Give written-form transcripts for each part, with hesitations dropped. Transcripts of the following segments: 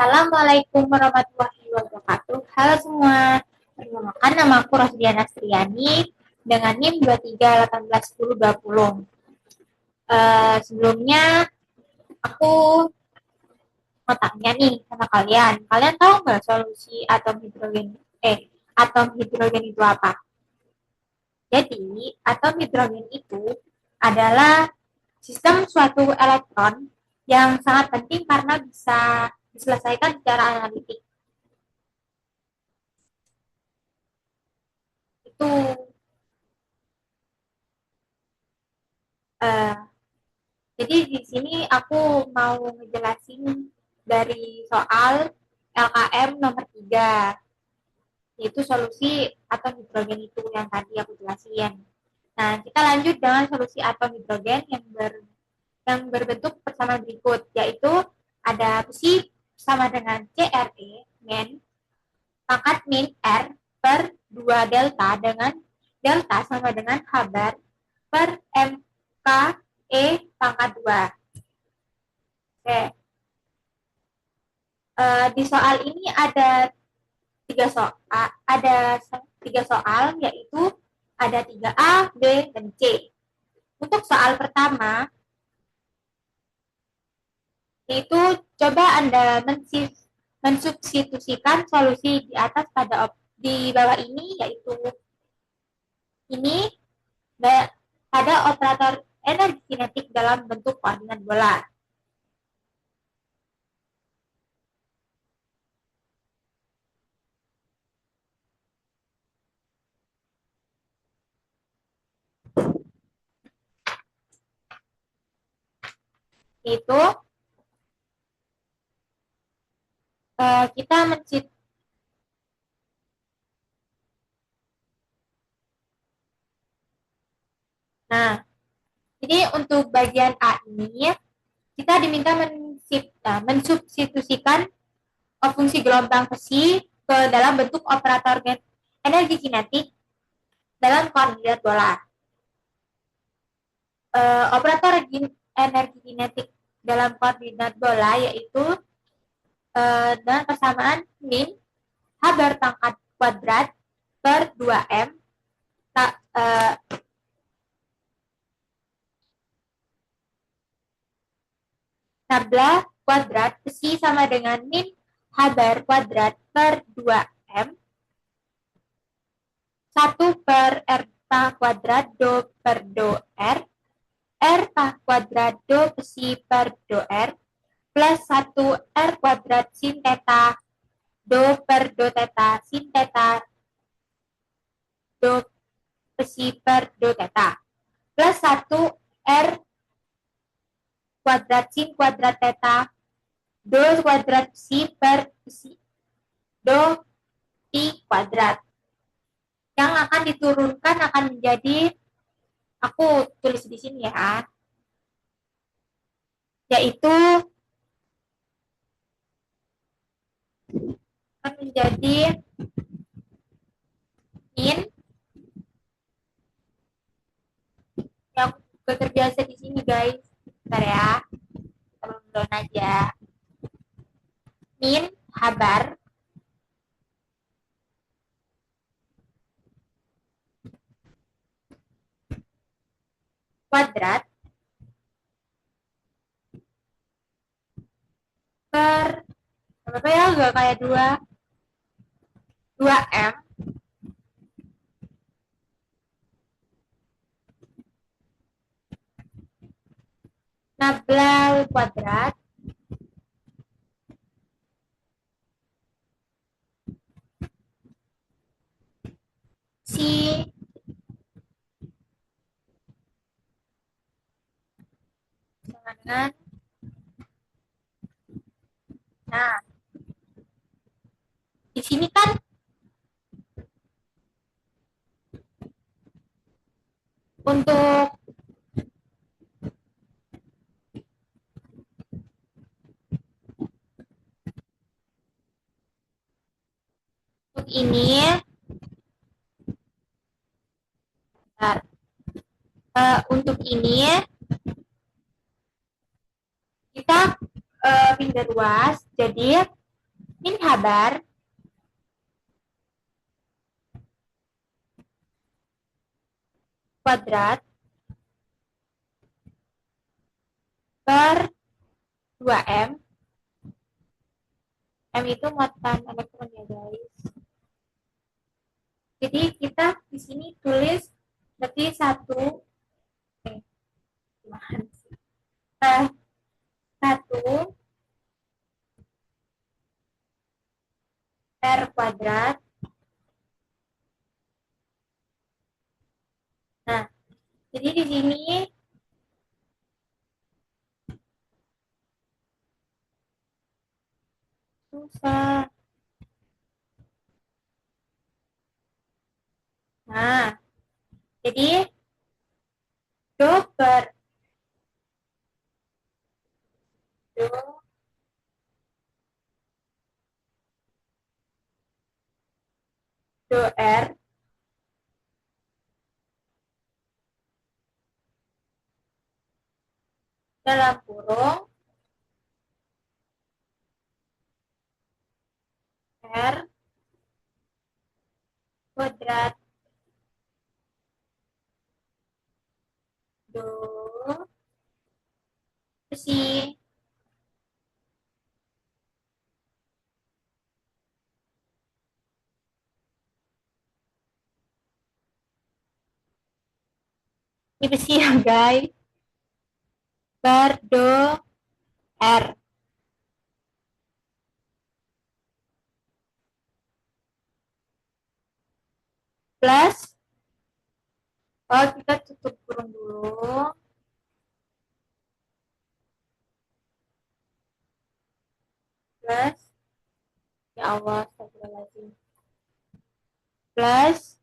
Assalamualaikum warahmatullahi wabarakatuh. Halo semua. Perkenalkan, nama aku Rosdiana Striani dengan NIM 23181020. Sebelumnya aku mau tanya nih sama kalian. Kalian tahu nggak solusi atom hidrogen itu apa? Jadi, atom hidrogen itu adalah sistem suatu elektron yang sangat penting karena bisa diselesaikan secara analitik. Itu eh, jadi di sini aku mau ngejelasin dari soal LKM nomor 3, yaitu solusi atom hidrogen itu yang tadi aku jelasin. Nah, kita lanjut dengan solusi atom hidrogen yang berbentuk persamaan berikut, yaitu ada besi sama dengan CRE min pangkat min R per 2 delta dengan delta sama dengan H bar per MK E pangkat 2. Oke. Di soal ini ada tiga soal, yaitu ada 3A, B, dan C. Untuk soal pertama, yaitu coba Anda mensubstitusikan solusi di atas di bawah ini, yaitu ini pada operator energi kinetik dalam bentuk koordinat bola. Itu kita mencit Nah, jadi untuk bagian A ini kita diminta mensubstitusikan fungsi gelombang besi ke dalam bentuk operator energi kinetik dalam koordinat bola. Operator energi kinetik dalam koordinat bola yaitu dengan persamaan min H bar pangkat kuadrat per 2M tabla kuadrat besi sama dengan min H bar kuadrat per 2M 1 per R kuadrat do per do R kuadrat do besi per do R plus 1 R kuadrat sin theta do per do theta sin theta do besi per do theta plus 1 R kuadrat sin kuadrat theta do kuadrat besi per besi do pi kuadrat. Yang akan diturunkan akan menjadi, aku tulis di sini ya, yaitu akan menjadi min, yang terbiasa di sini guys, bentar ya, teman-teman aja, min H bar kuadrat per apa ya, enggak kayak 2M nabla kuadrat si sama dengan, nah di sini kan untuk ini untuk ini kita pindah ruas, jadi Min habar kuadrat per 2M. M itu muatan elektron ya guys. Jadi kita di sini tulis berarti satu R kuadrat. Nah, jadi di sini susah. Nah, jadi do per do do R dalam kurung R kuadrat do besi. Ini besi ya guys. Per do R. Plus, oh kita tutup kurung dulu. Plus, ya Allah, astagfirullahaladzim. Plus,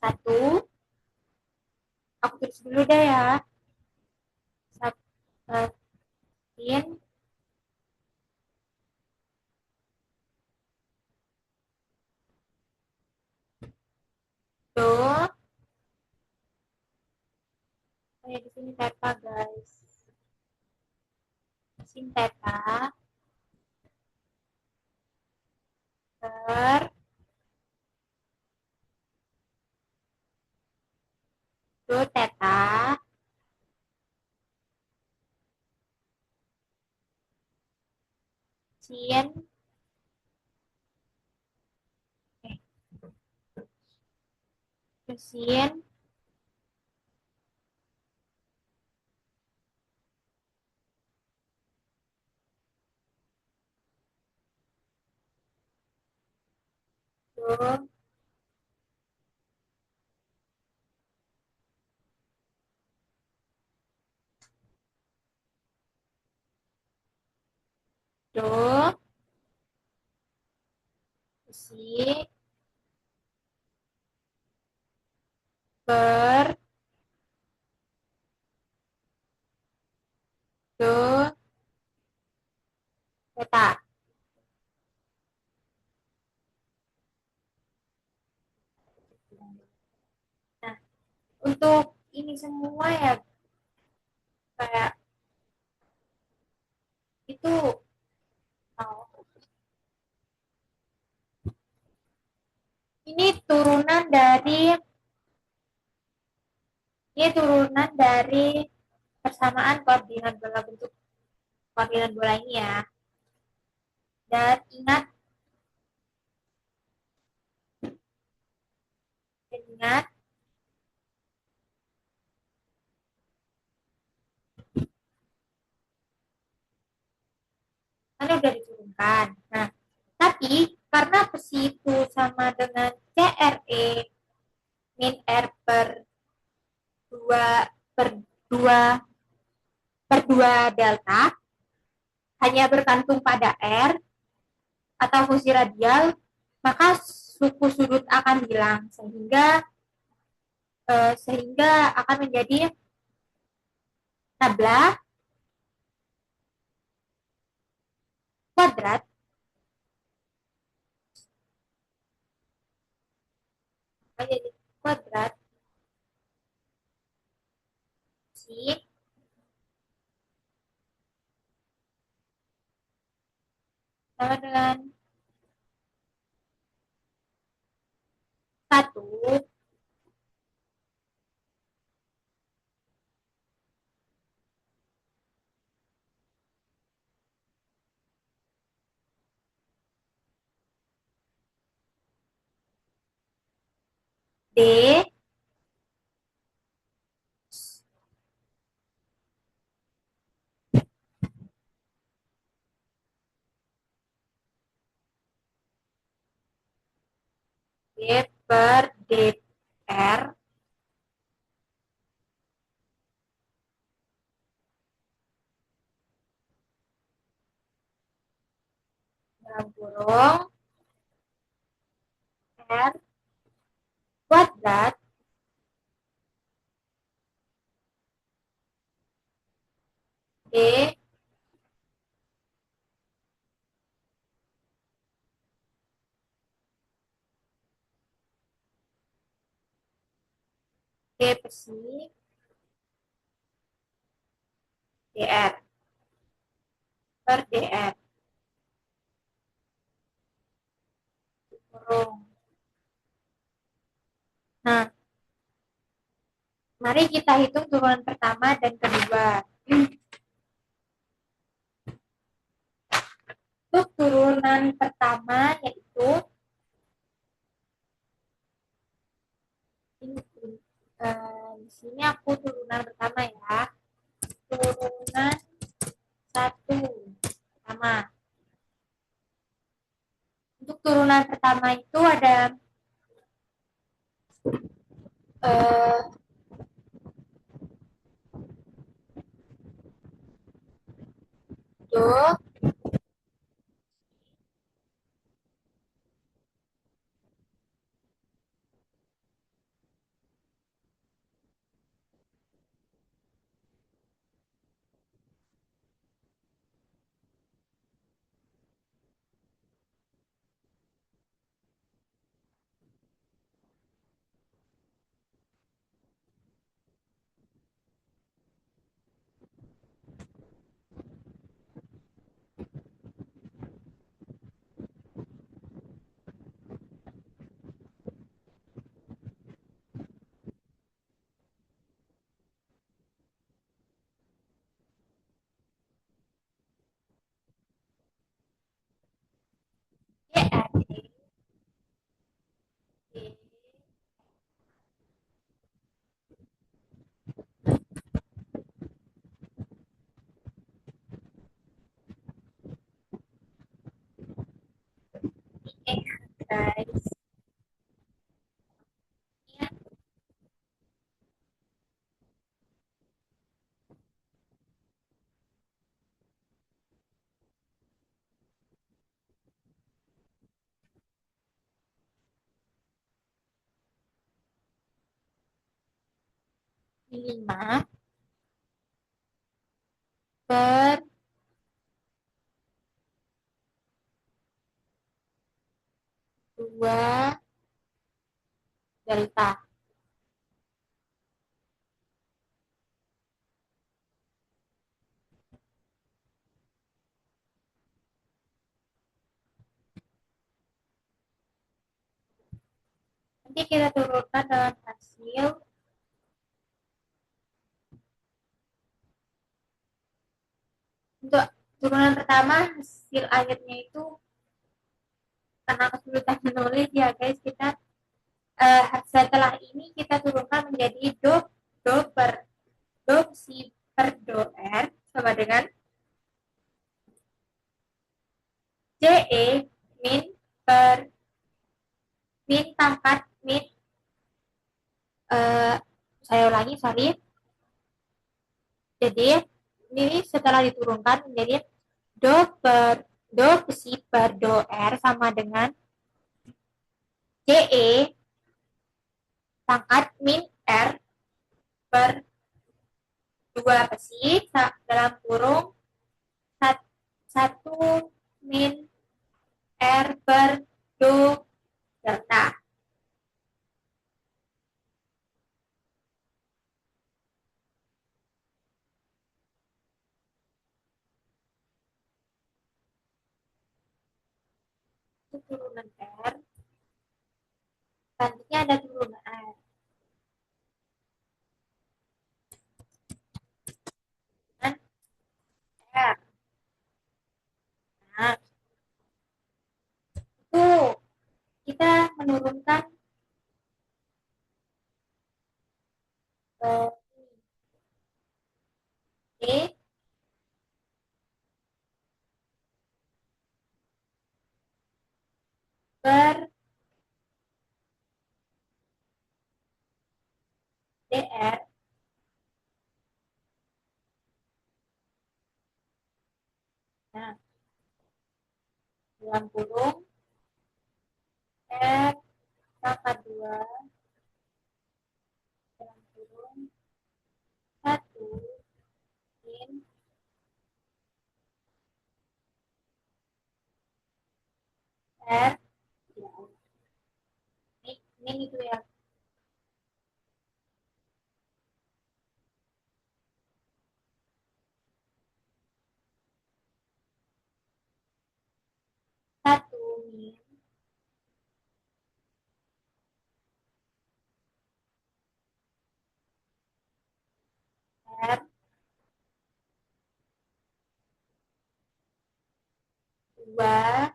satu, aku tulis dulu deh ya. Sin do, di sini theta guys. Sin theta per do theta sin sin do do besi per do theta. Nah, untuk ini semua ya kayak itu oh, ini turunan dari persamaan koordinat bola bentuk koordinat bola ini ya. Dan ingat kan udah diturunkan. Nah, tapi karena besi itu sama dengan CRE min R per 2 per 2 per 2 delta hanya bergantung pada R atau fungsi radial, maka suku sudut akan hilang sehingga akan menjadi tabla kuadrat jadi kuadrat si sama dengan 1 D D per DR dalam kurung R kuadrat D D besi DR per DR kurung. Nah, mari kita hitung turunan pertama dan kedua. Untuk turunan pertama yaitu ini, di sini aku turunan pertama ya. Turunan 1 pertama. Untuk turunan pertama itu ada eh, do DRD guys. Ini 5 per 2 delta. Nanti kita turunkan dengan hasil untuk turunan pertama hasil akhirnya itu karena kesulitan menulis ya guys, kita setelah ini kita turunkan menjadi do per do si per do r sama dengan JE min per min pangkat min saya ulangi sorry. Jadi ini setelah diturunkan menjadi do si per do r sama dengan JE pangkat min r per 2 besi dalam kurung 1 min r per do delta. itu turunan R, selanjutnya ada turunan R. Nah, itu kita menurunkan ke D per DR. Nah, dalam kurung R pangkat 2 dalam kurung 1 min R. Ya, ini itu ya. Satu min R 2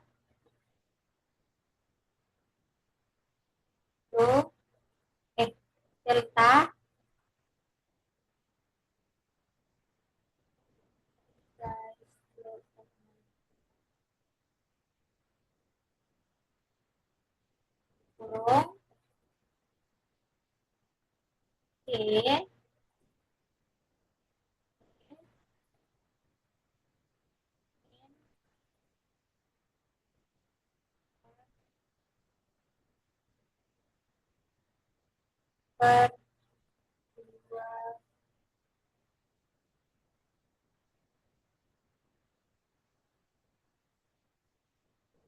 itu delta kurung E per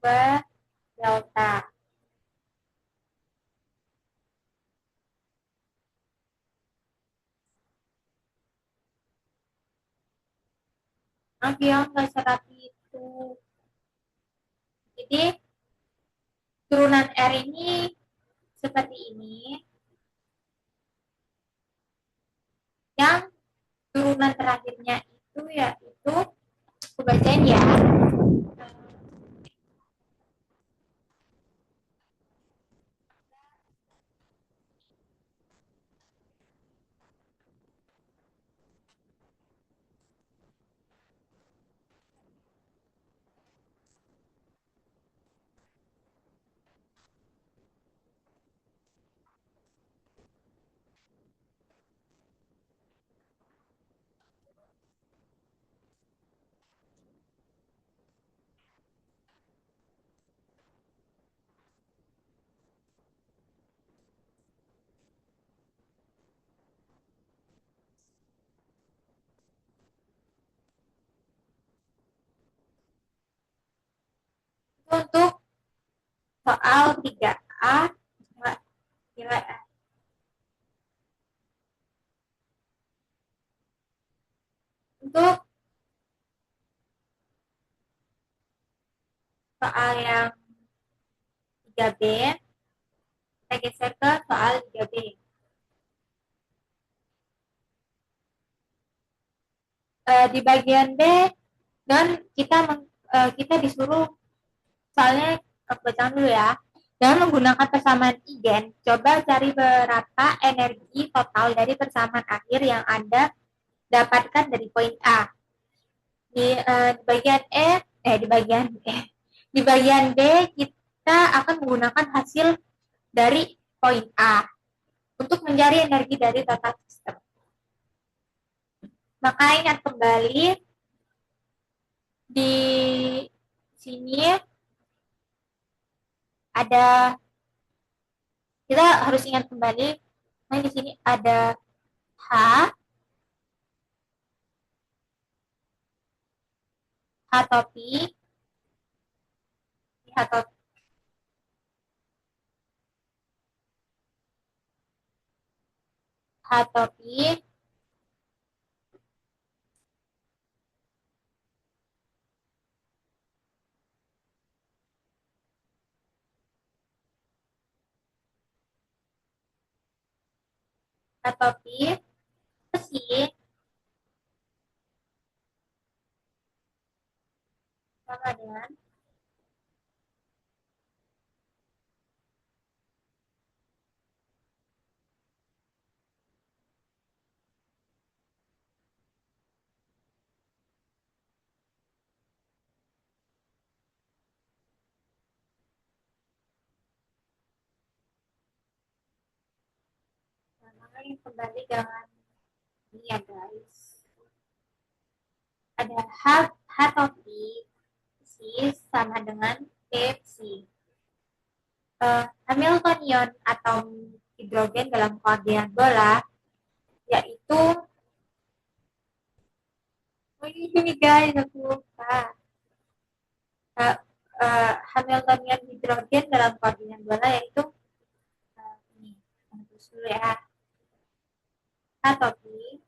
2 delta. Maaf ya, nggak serapi itu. Jadi turunan R ini seperti ini. Yang turunan terakhirnya itu yaitu, aku bacain ya. Untuk soal 3A nilai A. Untuk soal yang 3B, kita geser ke soal 3B. Di bagian B, dan kita disuruh, soalnya aku bacakan dulu ya. Dengan menggunakan persamaan Igen, coba cari berapa energi total dari persamaan akhir yang Anda dapatkan dari poin A. Di bagian di bagian B kita akan menggunakan hasil dari poin A untuk mencari energi dari total sistem. Maka ingat kembali di sini ada, kita harus ingat kembali, nah di sini ada H, H topi, H topi, H topi, atau besi sama dengan namanya kembali dengan ini ya guys. Ada H topik C sama dengan Pepsi. Hamiltonian atom hidrogen dalam koordinat bola yaitu oh ini guys aku lupa. Uh, Hamiltonian hidrogen dalam koordinat bola yaitu ini terus dulu ya H topik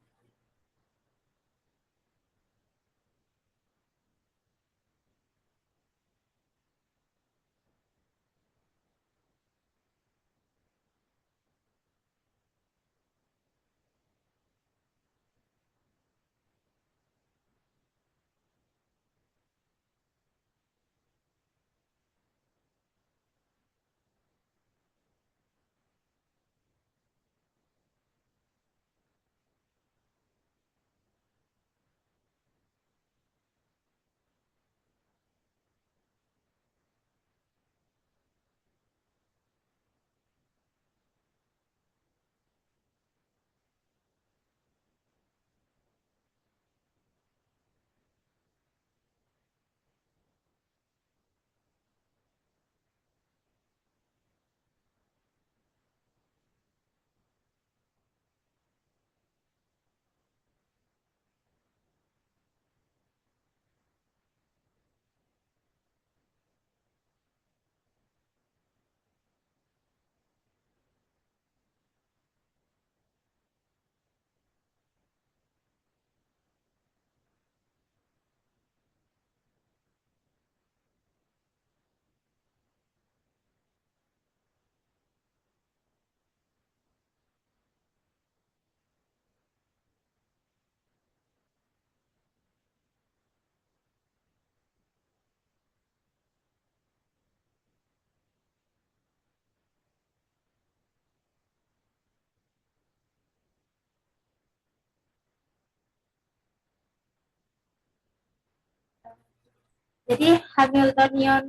jadi Hamiltonian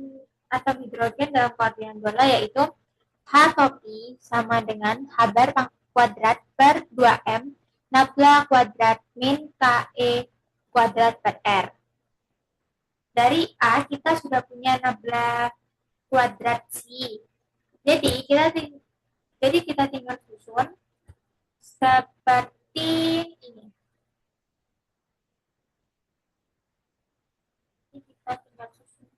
atom hidrogen dalam koordinat bola yaitu H topi sama dengan H bar kuadrat per 2M nabla kuadrat min KE kuadrat per R. Dari A kita sudah punya nabla kuadrat C. Jadi kita tinggal susun seperti ini. Ini kita tinggal susun.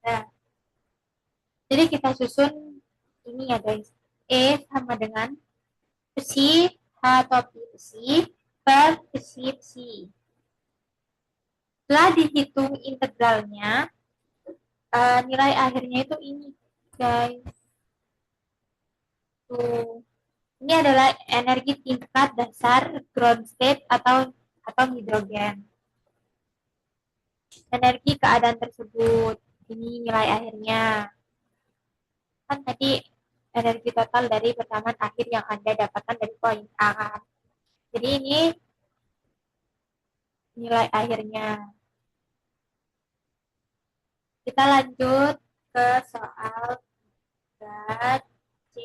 Nah, jadi kita susun ini ya guys. E sama dengan besi H topi besi per besi besi. Setelah dihitung integralnya, nilai akhirnya itu ini guys. Tuh. Ini adalah energi tingkat dasar ground state atau hidrogen. Energi keadaan tersebut. Ini nilai akhirnya. Kan tadi energi total dari pertemuan akhir yang Anda dapatkan dari poin A kan. Jadi ini nilai akhirnya. Kita lanjut ke soal C.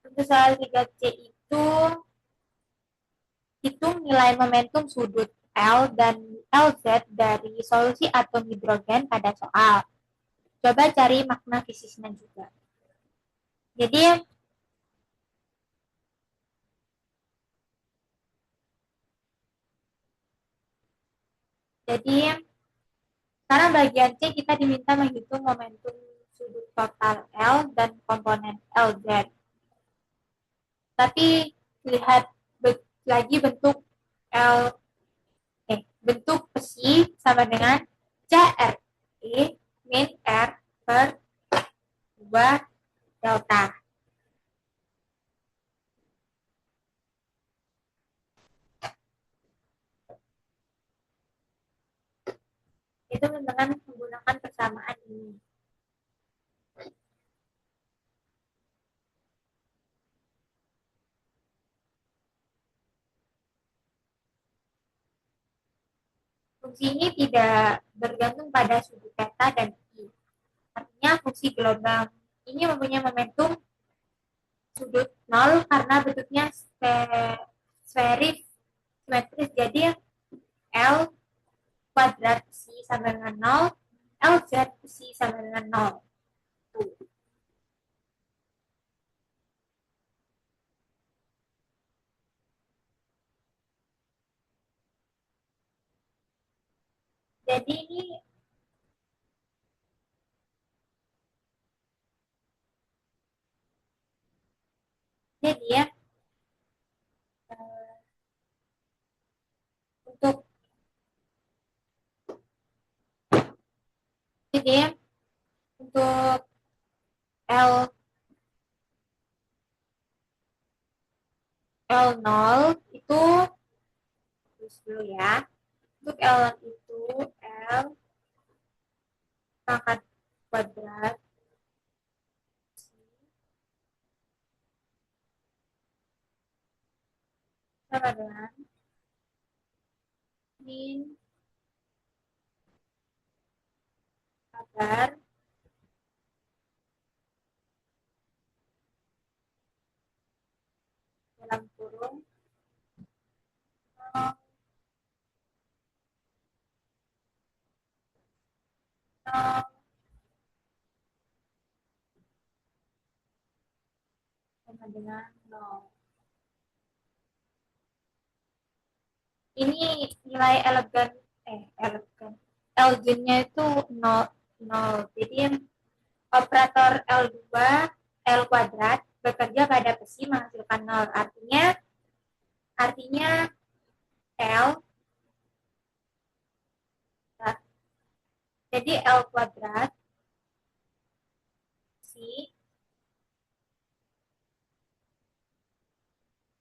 Untuk soal 3C itu hitung nilai momentum sudut L dan LZ dari solusi atom hidrogen pada soal. Coba cari makna fisisnya juga. Jadi, jadi sekarang bagian C kita diminta menghitung momentum sudut total L dan komponen LZ. Tapi lihat lagi bentuk L bentuk besi sama dengan CRE min R per 2 delta. Itu dengan menggunakan persamaan ini. Fungsi ini tidak bergantung pada sudut theta dan I. Artinya fungsi gelombang ini mempunyai momentum sudut 0 karena bentuknya sferis simetris. Jadi L kuadrat psi sama dengan 0, LZ psi sama dengan 0. Jadi ini jadi ya untuk jadi untuk L L0 itu terus dulu ya. Untuk L0 itu L pangkat kuadrat sama dengan min kabar dalam kurung 0, 0 sama dengan 0. Ini nilai elegan Lg-nya itu 0, 0. Jadi operator L2 L kuadrat bekerja pada besi menghasilkan 0. Artinya L, jadi L kuadrat si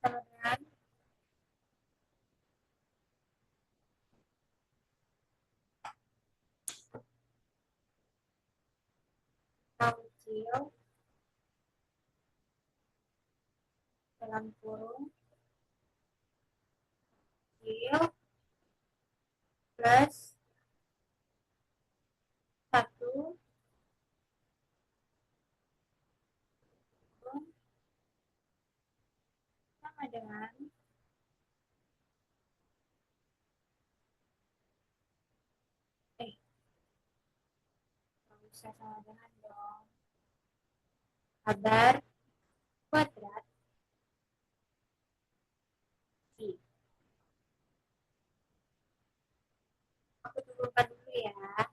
sama dengan L kecil dalam kurung kecil plus 1 sama dengan bisa sama dengan dong kabar kuadrat si. Aku turunkan dulu ya.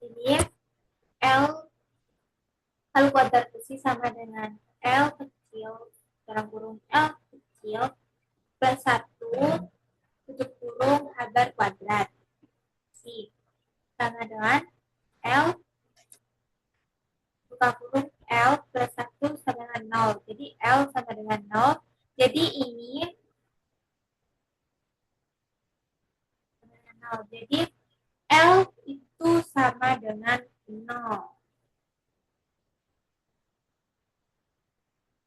Jadi L L kuadrat besi sama dengan L kecil dalam kurung L kecil plus 1 tutup kurung H bar kuadrat si sama dengan L buka kurung L plus 1 sama dengan 0. Jadi L sama dengan 0. Jadi ini sama dengan 0. Jadi L itu sama dengan 0.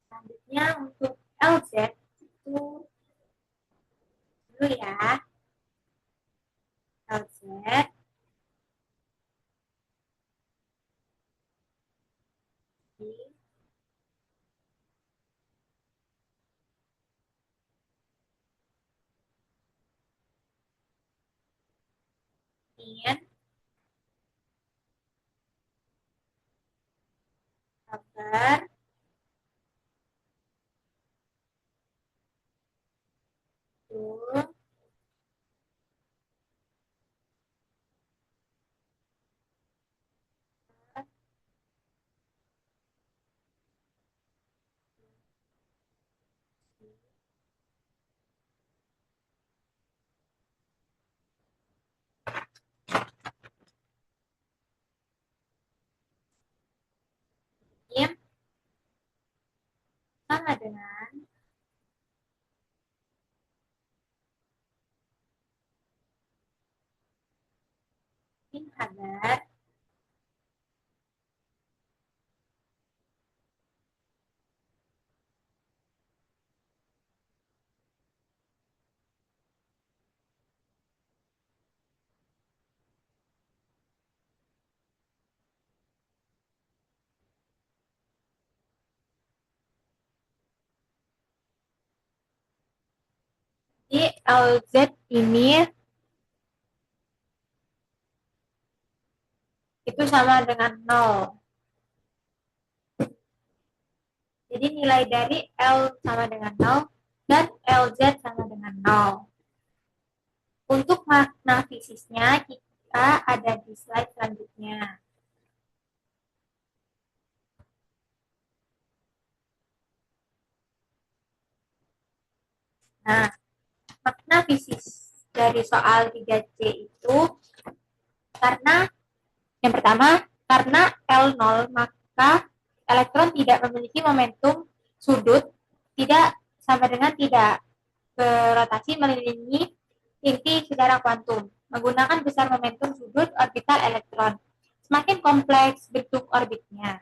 Selanjutnya untuk LZ itu dulu ya. LZ in cover to in sama dengan in kabar di LZ ini itu sama dengan 0. Jadi nilai dari L sama dengan 0 dan LZ sama dengan 0. Untuk makna fisisnya kita ada di slide selanjutnya. Nah, makna fisis dari soal 3C itu karena yang pertama, karena L0 maka elektron tidak memiliki momentum sudut tidak sama dengan tidak berotasi mengelilingi inti secara kuantum menggunakan besar momentum sudut orbital elektron. Semakin kompleks bentuk orbitnya.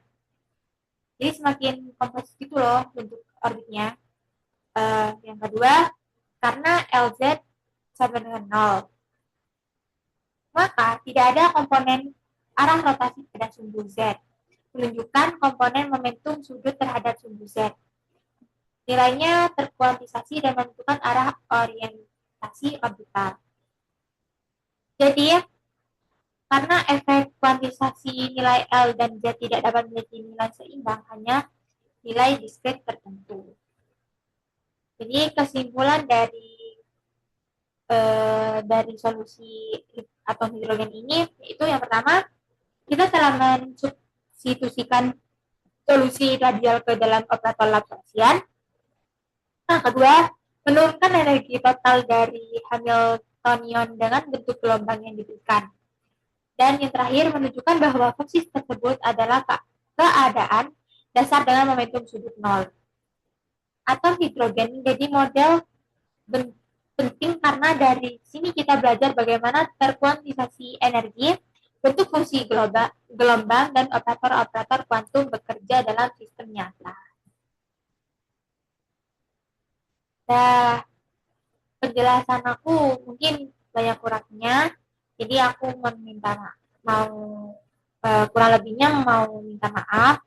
Jadi semakin kompleks gitu loh bentuk orbitnya. Yang kedua, karena LZ sama dengan 0. Maka tidak ada komponen arah rotasi pada sumbu Z, menunjukkan komponen momentum sudut terhadap sumbu Z. Nilainya terkuantisasi dan menentukan arah orientasi orbital. Jadi, karena efek kuantisasi nilai L dan Z tidak dapat memiliki nilai seimbang, hanya nilai diskret tertentu. Jadi, kesimpulan dari solusi atom hidrogen ini itu yang pertama, kita telah mensubstitusikan solusi radial ke dalam operator Laplacian. Nah, kedua, menurunkan energi total dari Hamiltonian dengan bentuk gelombang yang diberikan. Dan yang terakhir, menunjukkan bahwa fungsi tersebut adalah keadaan dasar dengan momentum sudut nol. Atom hidrogen menjadi model penting karena dari sini kita belajar bagaimana terkuantisasi energi, bentuk fungsi gelombang, dan operator-operator kuantum bekerja dalam sistem nyata. Nah, penjelasan aku mungkin banyak kurangnya, jadi aku kurang lebihnya mau minta maaf.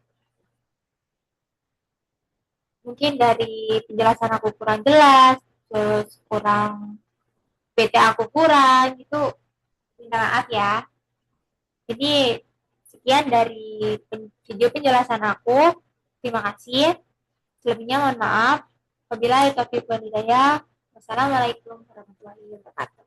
Mungkin dari penjelasan aku kurang jelas, terus kurang PT aku kurang, itu minta maaf ya. Jadi sekian dari video penjelasan aku. Terima kasih. Selebihnya mohon maaf. Wabillahi taufiq wal hidayah. Wassalamualaikum warahmatullahi wabarakatuh.